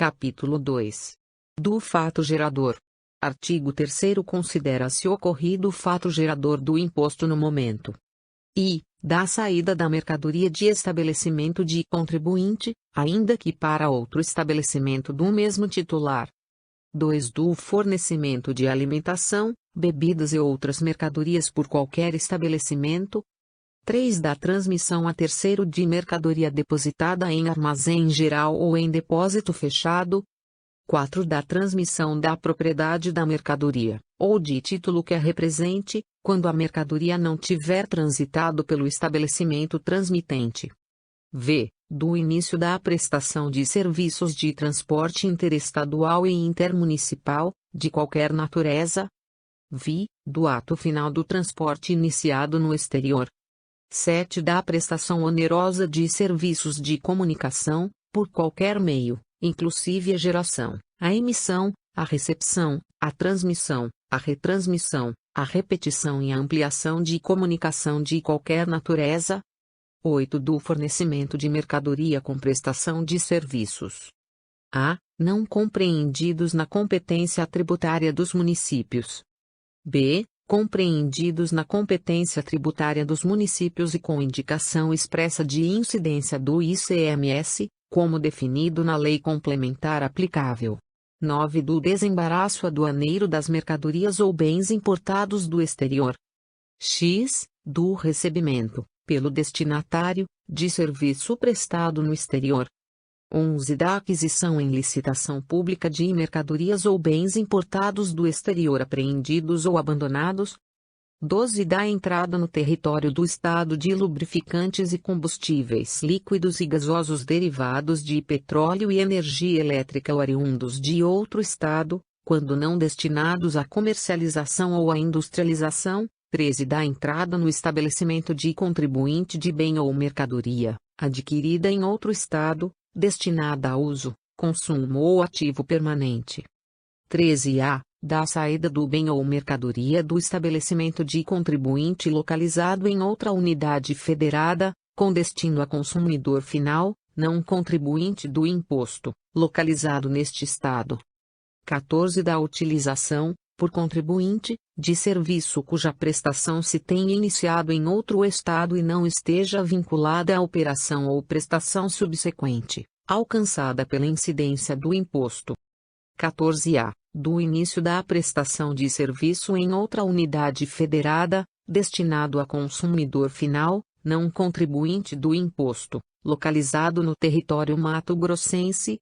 Capítulo 2. Do fato gerador. Artigo 3º. Considera-se ocorrido o fato gerador do imposto no momento I. Da saída da mercadoria de estabelecimento de contribuinte, ainda que para outro estabelecimento do mesmo titular. 2. Do fornecimento de alimentação, bebidas e outras mercadorias por qualquer estabelecimento. 3. Da transmissão a terceiro de mercadoria depositada em armazém geral ou em depósito fechado. 4. Da transmissão da propriedade da mercadoria, ou de título que a represente, quando a mercadoria não tiver transitado pelo estabelecimento transmitente. V. Do início da prestação de serviços de transporte interestadual e intermunicipal, de qualquer natureza. V. Do ato final do transporte iniciado no exterior. 7. Da prestação onerosa de serviços de comunicação, por qualquer meio, inclusive a geração, a emissão, a recepção, a transmissão, a retransmissão, a repetição e a ampliação de comunicação de qualquer natureza. 8. Do fornecimento de mercadoria com prestação de serviços. A. Não compreendidos na competência tributária dos municípios. B. Compreendidos na competência tributária dos municípios e com indicação expressa de incidência do ICMS, como definido na lei complementar aplicável. 9. Do desembaraço aduaneiro das mercadorias ou bens importados do exterior. X. Do recebimento, pelo destinatário, de serviço prestado no exterior. 11. Da aquisição em licitação pública de mercadorias ou bens importados do exterior apreendidos ou abandonados. 12. Da entrada no território do Estado de lubrificantes e combustíveis líquidos e gasosos derivados de petróleo e energia elétrica oriundos de outro Estado, quando não destinados à comercialização ou à industrialização. 13. Da entrada no estabelecimento de contribuinte de bem ou mercadoria, adquirida em outro Estado, destinada a uso, consumo ou ativo permanente. 13a. Da saída do bem ou mercadoria do estabelecimento de contribuinte localizado em outra unidade federada, com destino a consumidor final, não contribuinte do imposto, localizado neste Estado. 14. Da utilização, por contribuinte, de serviço cuja prestação se tenha iniciado em outro Estado e não esteja vinculada à operação ou prestação subsequente, alcançada pela incidência do imposto. 14a. Do início da prestação de serviço em outra unidade federada, destinado a consumidor final, não contribuinte do imposto, localizado no território mato-grossense.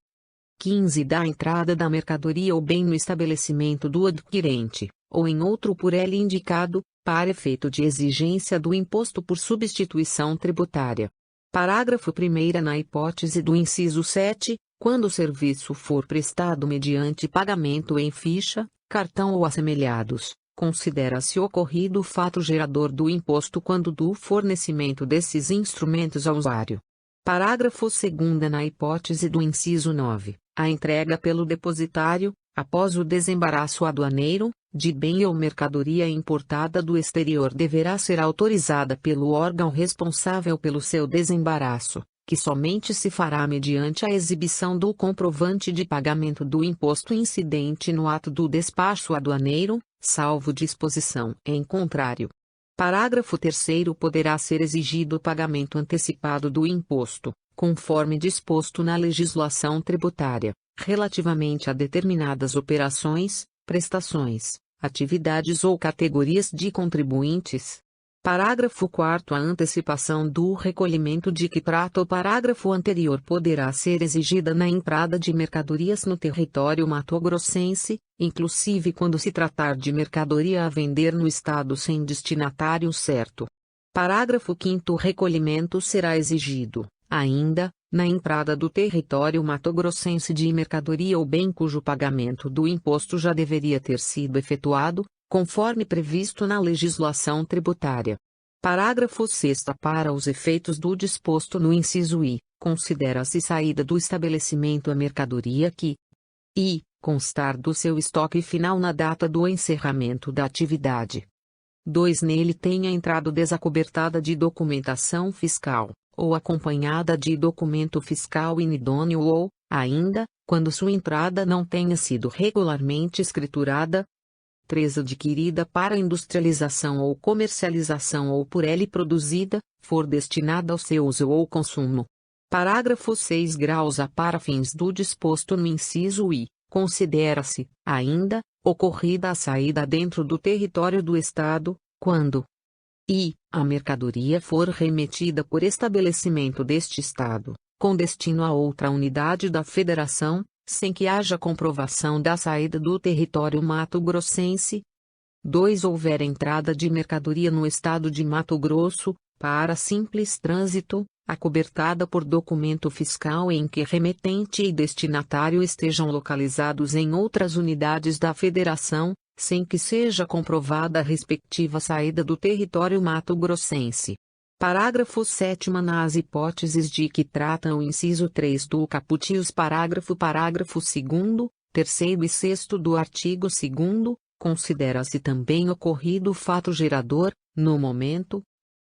15. Da entrada da mercadoria ou bem no estabelecimento do adquirente, ou em outro por ele indicado, para efeito de exigência do imposto por substituição tributária. Parágrafo 1º. Na hipótese do inciso 7, quando o serviço for prestado mediante pagamento em ficha, cartão ou assemelhados, considera-se ocorrido o fato gerador do imposto quando do fornecimento desses instrumentos ao usuário. Parágrafo 2º. Na hipótese do inciso 9, a entrega pelo depositário, após o desembaraço aduaneiro, de bem ou mercadoria importada do exterior deverá ser autorizada pelo órgão responsável pelo seu desembaraço, que somente se fará mediante a exibição do comprovante de pagamento do imposto incidente no ato do despacho aduaneiro, salvo disposição em contrário. Parágrafo 3º. Poderá ser exigido o pagamento antecipado do imposto, conforme disposto na legislação tributária, relativamente a determinadas operações, prestações, atividades ou categorias de contribuintes. Parágrafo 4º. A antecipação do recolhimento de que trata o parágrafo anterior poderá ser exigida na entrada de mercadorias no território mato-grossense, inclusive quando se tratar de mercadoria a vender no Estado sem destinatário certo. Parágrafo 5º. O recolhimento será exigido, ainda, na entrada do território mato-grossense de mercadoria ou bem cujo pagamento do imposto já deveria ter sido efetuado, conforme previsto na legislação tributária. Parágrafo 6º. Para os efeitos do disposto no inciso I, considera-se saída do estabelecimento a mercadoria que I. constar do seu estoque final na data do encerramento da atividade. 2. Nele tenha entrado desacobertada de documentação fiscal, ou acompanhada de documento fiscal inidôneo ou, ainda, quando sua entrada não tenha sido regularmente escriturada. 3. Adquirida para industrialização ou comercialização ou por ele produzida, for destinada ao seu uso ou consumo. Parágrafo 6. Graus A. Para fins do disposto no inciso I, considera-se, ainda, ocorrida a saída dentro do território do Estado, quando I. A mercadoria for remetida por estabelecimento deste Estado, com destino a outra unidade da Federação, sem que haja comprovação da saída do território mato-grossense. 2. Houver entrada de mercadoria no Estado de Mato Grosso, para simples trânsito, acobertada por documento fiscal em que remetente e destinatário estejam localizados em outras unidades da Federação, sem que seja comprovada a respectiva saída do território mato-grossense. Parágrafo 7. Nas hipóteses de que trata o inciso 3 do caput e os parágrafo 2º, 3º e 6º do artigo 2º, considera-se também ocorrido o fato gerador, no momento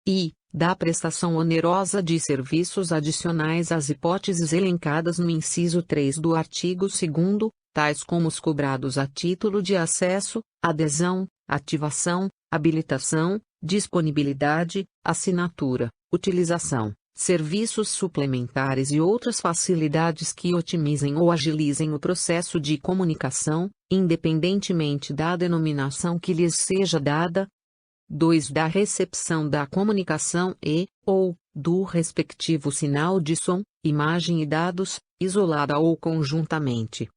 I. da prestação onerosa de serviços adicionais às hipóteses elencadas no inciso 3 do artigo 2º, tais como os cobrados a título de acesso, adesão, ativação, habilitação, disponibilidade, assinatura, utilização, serviços suplementares e outras facilidades que otimizem ou agilizem o processo de comunicação, independentemente da denominação que lhes seja dada. 2. Da recepção da comunicação ou do respectivo sinal de som, imagem e dados, isolada ou conjuntamente,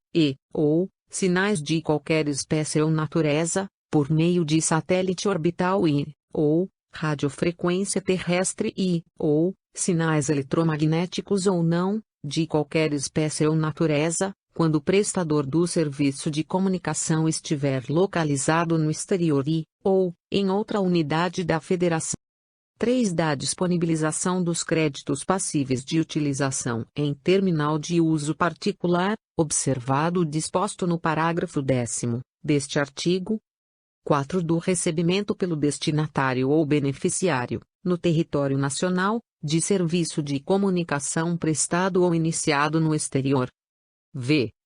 ou sinais de qualquer espécie ou natureza, por meio de satélite orbital ou radiofrequência terrestre ou sinais eletromagnéticos ou não, de qualquer espécie ou natureza, quando o prestador do serviço de comunicação estiver localizado no exterior ou em outra unidade da Federação. 3. Da disponibilização dos créditos passíveis de utilização em terminal de uso particular, observado o disposto no parágrafo 10º deste artigo. 4. Do recebimento pelo destinatário ou beneficiário, no território nacional, de serviço de comunicação prestado ou iniciado no exterior.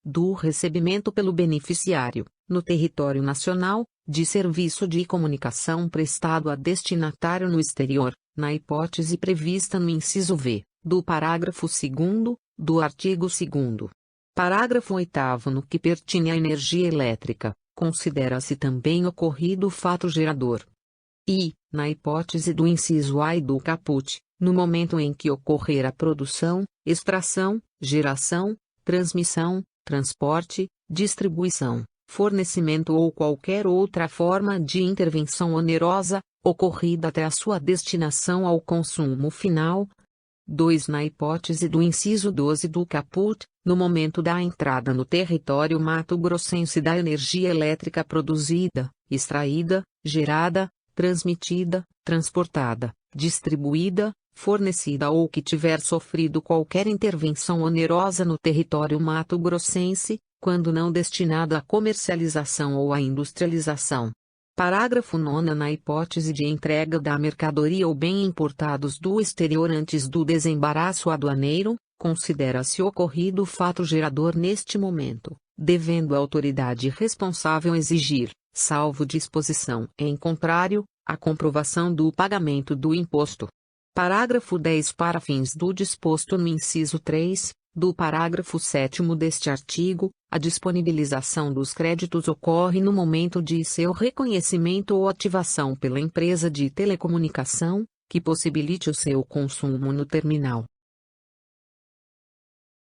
Do recebimento pelo beneficiário, no território nacional, de serviço de comunicação prestado a destinatário no exterior, na hipótese prevista no inciso V, do parágrafo 2º, do artigo 2º. Parágrafo 8º. No que pertine à energia elétrica, considera-se também ocorrido o fato gerador. E, na hipótese do inciso A e do caput, no momento em que ocorrer a produção, extração, geração, transmissão, transporte, distribuição, fornecimento ou qualquer outra forma de intervenção onerosa, ocorrida até a sua destinação ao consumo final. 2. Na hipótese do inciso 12 do caput, no momento da entrada no território mato-grossense da energia elétrica produzida, extraída, gerada, transmitida, transportada, distribuída, fornecida ou que tiver sofrido qualquer intervenção onerosa no território mato-grossense, quando não destinada à comercialização ou à industrialização. Parágrafo 9. Na hipótese de entrega da mercadoria ou bem importados do exterior antes do desembaraço aduaneiro, considera-se ocorrido o fato gerador neste momento, devendo a autoridade responsável exigir, salvo disposição em contrário, a comprovação do pagamento do imposto. Parágrafo 10. Para fins do disposto no inciso 3, do parágrafo 7º deste artigo, a disponibilização dos créditos ocorre no momento de seu reconhecimento ou ativação pela empresa de telecomunicação, que possibilite o seu consumo no terminal,